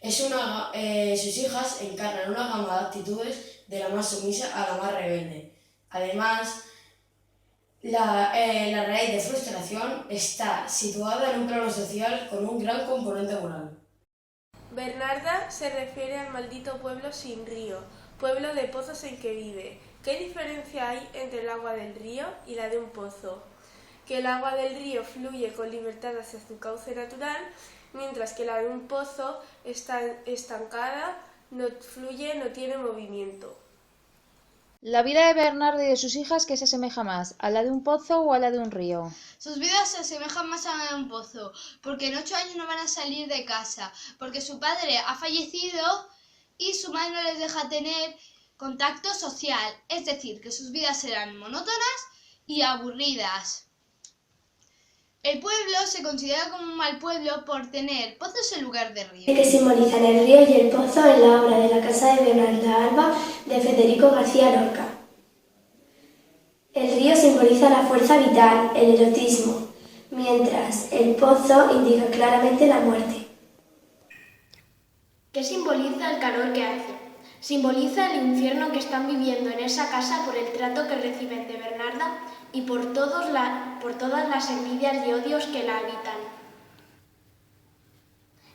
Sus hijas encarnan una gama de actitudes de la más sumisa a la más rebelde. Además, la raíz de frustración está situada en un plano social con un gran componente moral. Bernarda se refiere al maldito pueblo sin río, pueblo de pozos en que vive. ¿Qué diferencia hay entre el agua del río y la de un pozo? Que el agua del río fluye con libertad hacia su cauce natural, mientras que la de un pozo está estancada, no fluye, no tiene movimiento. La vida de Bernarda y de sus hijas, ¿qué se asemeja más? ¿A la de un pozo o a la de un río? Sus vidas se asemejan más a la de un pozo, porque en 8 años no van a salir de casa, porque su padre ha fallecido y su madre no les deja tener contacto social, es decir, que sus vidas serán monótonas y aburridas. El pueblo se considera como un mal pueblo por tener pozos en lugar de ríos. Que simbolizan el río y el pozo en la obra de la casa de Bernarda Alba de Federico García Lorca. El río simboliza la fuerza vital, el erotismo, mientras el pozo indica claramente la muerte. ¿Qué simboliza el calor que hace? Simboliza el infierno que están viviendo en esa casa por el trato que reciben de Bernarda y por todas las envidias y odios que la habitan.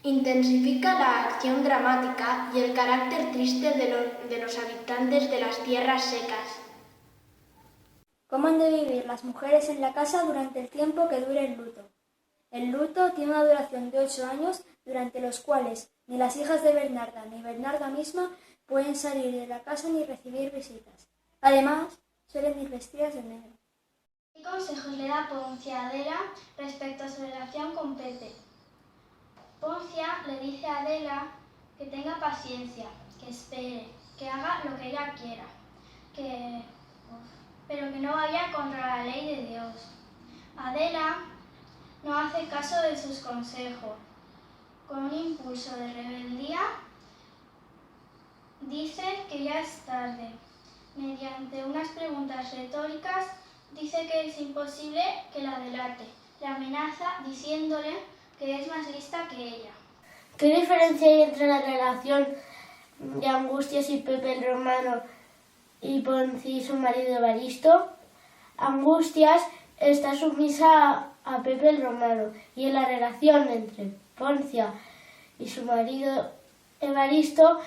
Intensifica la acción dramática y el carácter triste de los habitantes de las tierras secas. ¿Cómo han de vivir las mujeres en la casa durante el tiempo que dure el luto? El luto tiene una duración de 8 años, durante los cuales ni las hijas de Bernarda ni Bernarda misma pueden salir de la casa ni recibir visitas. Además, suelen ir vestidas de negro. ¿Qué consejos le da Poncia a Adela respecto a su relación con Pepe? Poncia le dice a Adela que tenga paciencia, que espere, que haga lo que ella quiera, pero que no vaya contra la ley de Dios. Adela no hace caso de sus consejos. Con un impulso de rebeldía, dice que ya es tarde. Mediante unas preguntas retóricas, dice que es imposible que la delate. La amenaza diciéndole que es más lista que ella. ¿Qué diferencia hay entre la relación de Angustias y Pepe el Romano y Poncia y su marido Evaristo? Angustias está sumisa a Pepe el Romano y en la relación entre Poncia y su marido Evaristo,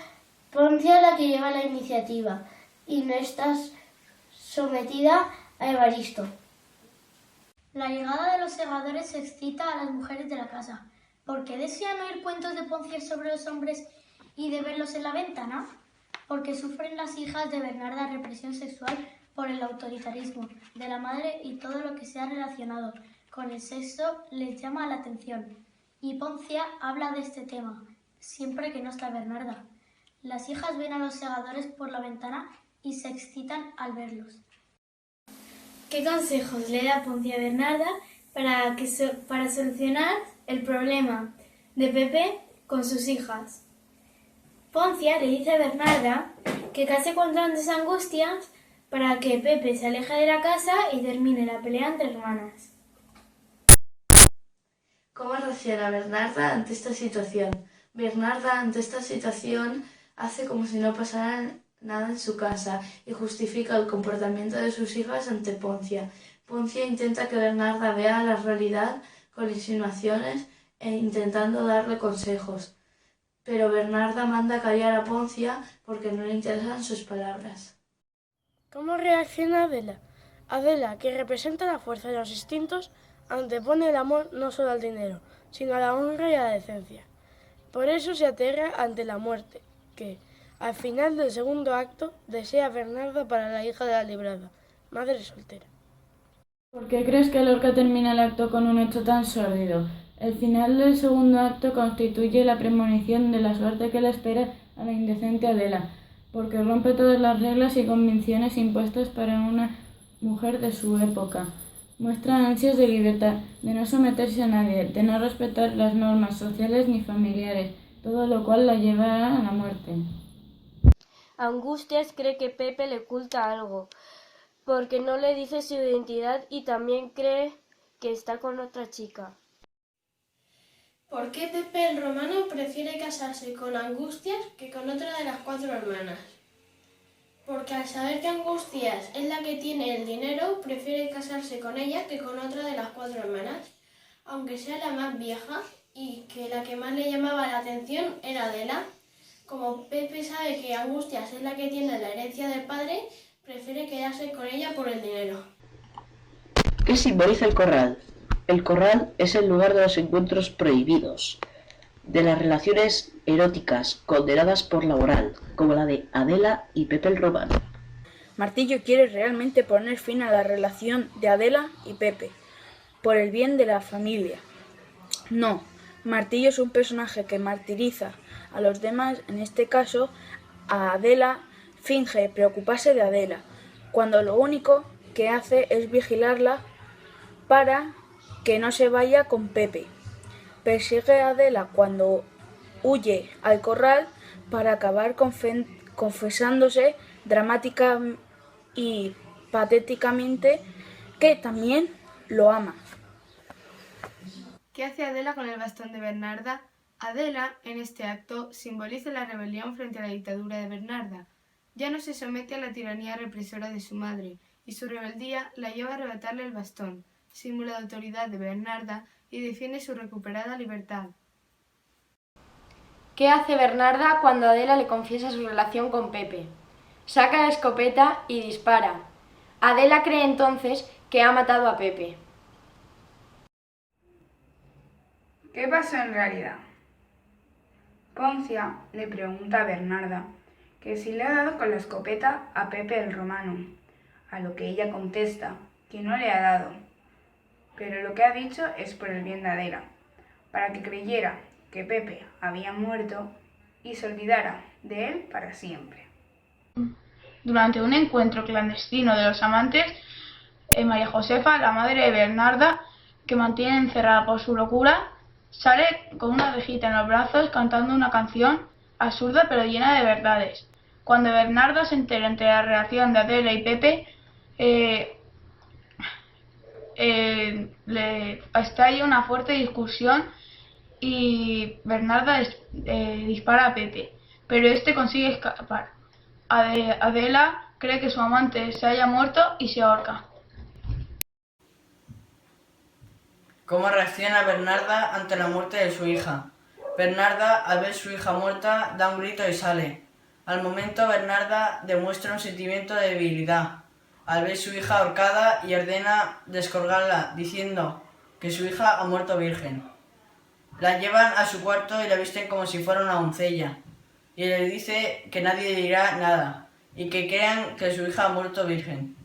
Poncia la que lleva la iniciativa y no estás sometida a Evaristo. La llegada de los segadores excita a las mujeres de la casa. ¿Por qué desean oír cuentos de Poncia sobre los hombres y de verlos en la ventana? Porque sufren las hijas de Bernarda represión sexual por el autoritarismo de la madre y todo lo que sea relacionado con el sexo les llama la atención. Y Poncia habla de este tema, siempre que no está Bernarda. Las hijas ven a los segadores por la ventana y se excitan al verlos. ¿Qué consejos le da Poncia a Bernarda para solucionar el problema de Pepe con sus hijas? Poncia le dice a Bernarda que case cuanto antes a Angustias para que Pepe se aleje de la casa y termine la pelea entre hermanas. ¿Cómo reacciona Bernarda ante esta situación? Bernarda ante esta situación hace como si no pasara nada en su casa y justifica el comportamiento de sus hijas ante Poncia. Poncia intenta que Bernarda vea la realidad con insinuaciones e intentando darle consejos. Pero Bernarda manda callar a Poncia porque no le interesan sus palabras. ¿Cómo reacciona Adela? Adela, que representa la fuerza de los instintos, antepone el amor no solo al dinero, sino a la honra y a la decencia. Por eso se aterra ante la muerte, que, al final del segundo acto, desea Bernarda para la hija de la librada, madre soltera. ¿Por qué crees que Lorca termina el acto con un hecho tan sórdido? El final del segundo acto constituye la premonición de la suerte que le espera a la indecente Adela, porque rompe todas las reglas y convenciones impuestas para una mujer de su época. Muestra ansias de libertad, de no someterse a nadie, de no respetar las normas sociales ni familiares, todo lo cual la llevará a la muerte. Angustias cree que Pepe le oculta algo, porque no le dice su identidad y también cree que está con otra chica. ¿Por qué Pepe el Romano prefiere casarse con Angustias que con otra de las 4 hermanas? Porque al saber que Angustias es la que tiene el dinero, prefiere casarse con ella que con otra de las 4 hermanas, aunque sea la más vieja y que la que más le llamaba la atención era Adela. Como Pepe sabe que Angustias es la que tiene la herencia del padre, prefiere quedarse con ella por el dinero. ¿Qué simboliza el corral? El corral es el lugar de los encuentros prohibidos, de las relaciones eróticas condenadas por la moral, como la de Adela y Pepe el Romano. Martillo quiere realmente poner fin a la relación de Adela y Pepe, por el bien de la familia. No, Martillo es un personaje que martiriza a los demás, en este caso a Adela, finge preocuparse de Adela, cuando lo único que hace es vigilarla para que no se vaya con Pepe. Persigue a Adela cuando huye al corral para acabar confesándose dramática y patéticamente que también lo ama. ¿Qué hace Adela con el bastón de Bernarda? Adela, en este acto, simboliza la rebelión frente a la dictadura de Bernarda. Ya no se somete a la tiranía represora de su madre, y su rebeldía la lleva a arrebatarle el bastón, símbolo de autoridad de Bernarda, y defiende su recuperada libertad. ¿Qué hace Bernarda cuando Adela le confiesa su relación con Pepe? Saca la escopeta y dispara. Adela cree entonces que ha matado a Pepe. ¿Qué pasó en realidad? Poncia le pregunta a Bernarda que si le ha dado con la escopeta a Pepe el Romano, a lo que ella contesta que no le ha dado, pero lo que ha dicho es por el bien de Adela, para que creyera que Pepe había muerto y se olvidara de él para siempre. Durante un encuentro clandestino de los amantes, María Josefa, la madre de Bernarda, que mantiene encerrada por su locura, sale con una abejita en los brazos cantando una canción absurda pero llena de verdades. Cuando Bernarda se entera entre la relación de Adela y Pepe, le estalla una fuerte discusión y Bernarda dispara a Pepe, pero este consigue escapar. Adela cree que su amante se haya muerto y se ahorca. ¿Cómo reacciona Bernarda ante la muerte de su hija? Bernarda, al ver su hija muerta, da un grito y sale. Al momento, Bernarda demuestra un sentimiento de debilidad al ver su hija ahorcada y ordena descolgarla, diciendo que su hija ha muerto virgen. La llevan a su cuarto y la visten como si fuera una doncella, y le dice que nadie dirá nada, y que crean que su hija ha muerto virgen.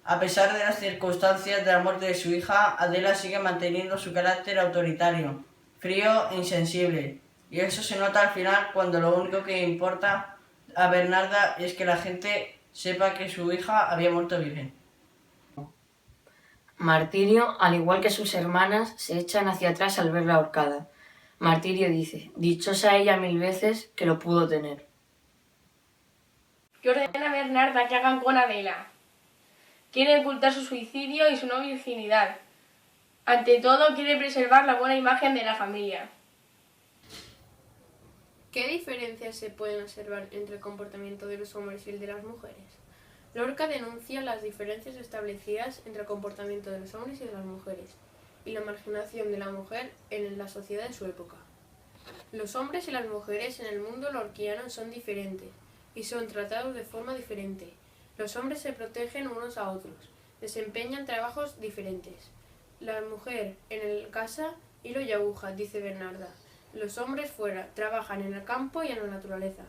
A pesar de las circunstancias de la muerte de su hija, Adela sigue manteniendo su carácter autoritario, frío e insensible, y eso se nota al final cuando lo único que importa a Bernarda es que la gente sepa que su hija había muerto virgen. Martirio, al igual que sus hermanas, se echan hacia atrás al verla ahorcada. Martirio dice, dichosa ella 1000 veces que lo pudo tener. ¿Qué ordena Bernarda que hagan con Adela? Quiere ocultar su suicidio y su no virginidad. Ante todo, quiere preservar la buena imagen de la familia. ¿Qué diferencias se pueden observar entre el comportamiento de los hombres y el de las mujeres? Lorca denuncia las diferencias establecidas entre el comportamiento de los hombres y de las mujeres, y la marginación de la mujer en la sociedad de su época. Los hombres y las mujeres en el mundo lorquiano son diferentes, y son tratados de forma diferente. Los hombres se protegen unos a otros, desempeñan trabajos diferentes. La mujer en el casa, hilo y aguja, dice Bernarda. Los hombres fuera, trabajan en el campo y en la naturaleza.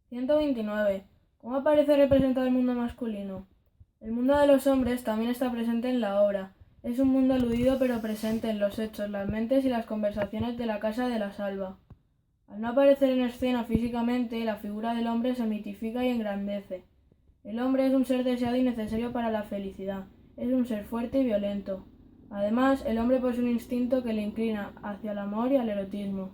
129. ¿Cómo aparece representado el mundo masculino? El mundo de los hombres también está presente en la obra. Es un mundo aludido pero presente en los hechos, las mentes y las conversaciones de la casa de la Salva. Al no aparecer en escena físicamente, la figura del hombre se mitifica y engrandece. El hombre es un ser deseado y necesario para la felicidad. Es un ser fuerte y violento. Además, el hombre posee un instinto que le inclina hacia el amor y al erotismo.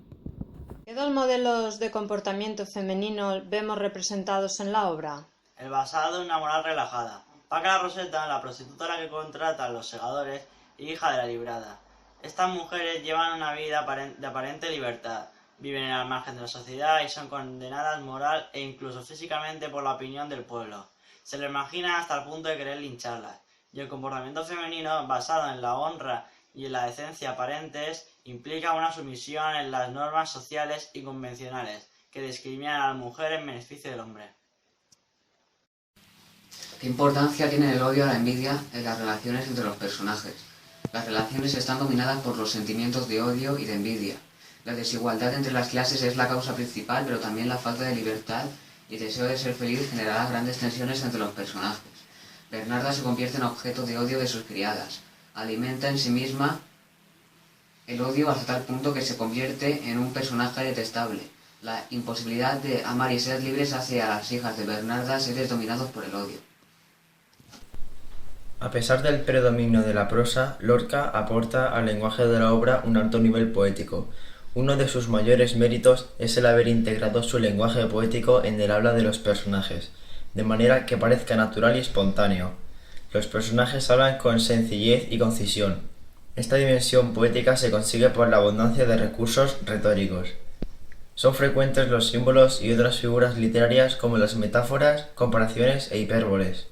¿Qué dos modelos de comportamiento femenino vemos representados en la obra? El basado en una moral relajada. Paca la Roseta, la prostituta que contrata a los segadores, hija de la librada. Estas mujeres llevan una vida de aparente libertad, viven al margen de la sociedad y son condenadas moral e incluso físicamente por la opinión del pueblo. Se les imagina hasta el punto de querer lincharlas. Y el comportamiento femenino, basado en la honra y en la decencia aparentes, implica una sumisión en las normas sociales y convencionales que discriminan a la mujer en beneficio del hombre. ¿Qué importancia tiene el odio a la envidia en las relaciones entre los personajes? Las relaciones están dominadas por los sentimientos de odio y de envidia. La desigualdad entre las clases es la causa principal, pero también la falta de libertad y deseo de ser feliz generará grandes tensiones entre los personajes. Bernarda se convierte en objeto de odio de sus criadas. Alimenta en sí misma el odio hasta tal punto que se convierte en un personaje detestable. La imposibilidad de amar y ser libres hace a las hijas de Bernarda seres dominados por el odio. A pesar del predominio de la prosa, Lorca aporta al lenguaje de la obra un alto nivel poético. Uno de sus mayores méritos es el haber integrado su lenguaje poético en el habla de los personajes, de manera que parezca natural y espontáneo. Los personajes hablan con sencillez y concisión. Esta dimensión poética se consigue por la abundancia de recursos retóricos. Son frecuentes los símbolos y otras figuras literarias como las metáforas, comparaciones e hipérboles.